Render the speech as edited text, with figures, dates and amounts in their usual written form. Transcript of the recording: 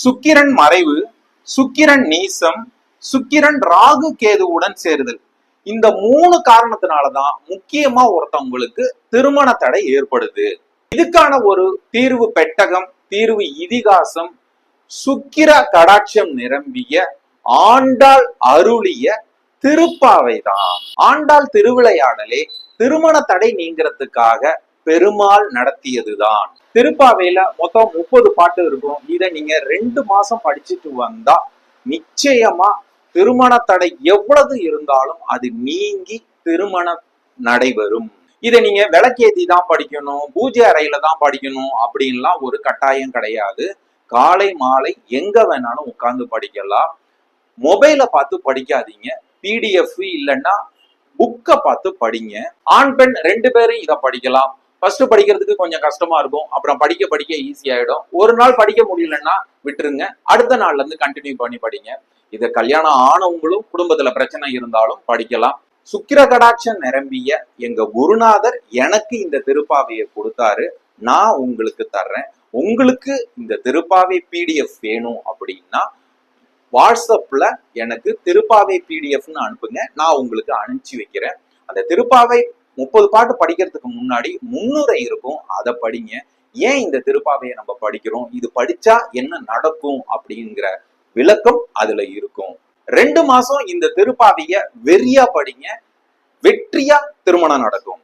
சுக்கிரன் மறைவு, சுக்கிரன் நீசம், சுக்கிரன் ராகு கேதுவுடன் சேருதல். இந்த 3 காரணத்தினாலதான் முக்கியமா ஒருத்தவங்களுக்கு திருமண தடை ஏற்படுது. இதுக்கான ஒரு தீர்வு பெட்டகம், தீர்வு இதிகாசம் சுக்கிர கடாட்சம் நிரம்பிய ஆண்டாள் அருளிய திருப்பாவை தான். ஆண்டாள் திருவிளையாடலே திருமண தடை நீங்கிறதுக்காக பெருமாள் நடத்தியதுதான். திருப்பாவையில மொத்தம் 30 பாட்டு இருக்கும். இதை நீங்க 2 மாசம் படிச்சுட்டு வந்தா நிச்சயமா திருமண தடை எவ்வளவு இருந்தாலும் அது நீங்கி திருமணம் நடைபெறும். இதை நீங்க விளக்கேத்தி தான் படிக்கணும், பூஜை அறையில தான் படிக்கணும் அப்படின்லாம் ஒரு கட்டாயம் கிடையாது. காலை மாலை எங்க வேணாலும் உட்கார்ந்து படிக்கலாம். மொபைலை பார்த்து படிக்காதீங்க, பிடிஎஃப் இல்லைன்னா புக்கை பார்த்து படிங்க. ஆண் பெண் 2 பேரும் இதை படிக்கலாம். ஃபர்ஸ்ட் படிக்கிறதுக்கு கொஞ்சம் கஷ்டமா இருக்கும், அப்புறம் படிக்க படிக்க ஈஸி ஆயிடும். ஒரு நாள் படிக்க முடியலன்னா விட்டுருங்க, அடுத்த நாள்ல இருந்து கண்டினியூ பண்ணி படிங்க. இதை கல்யாணம் ஆனவங்களும் குடும்பத்துல பிரச்சனை இருந்தாலும் படிக்கலாம். சுக்கிர கடாட்சம் நிரம்பிய எங்க குருநாதர் எனக்கு இந்த திருப்பாவையை கொடுத்தாரு, நான் உங்களுக்கு தர்றேன். உங்களுக்கு இந்த திருப்பாவை பிடிஎஃப் வேணும் அப்படின்னா வாட்ஸ்அப்ல எனக்கு திருப்பாவை பிடிஎஃப்னு அனுப்புங்க, நான் உங்களுக்கு அனுப்பிச்சு வைக்கிறேன். அந்த திருப்பாவை 30 பாட்டு படிக்கிறதுக்கு முன்னாடி முன்னுரை இருக்கும், அதை படிங்க. ஏன் இந்த திருப்பாவையை நம்ம படிக்கிறோம், இது படிச்சா என்ன நடக்கும் அப்படிங்கிற விளக்கம் அதுல இருக்கும். 2 மாசம் இந்த திருப்பாவைய வெறியா படிங்க, வெற்றியா திருமணம் நடக்கும்.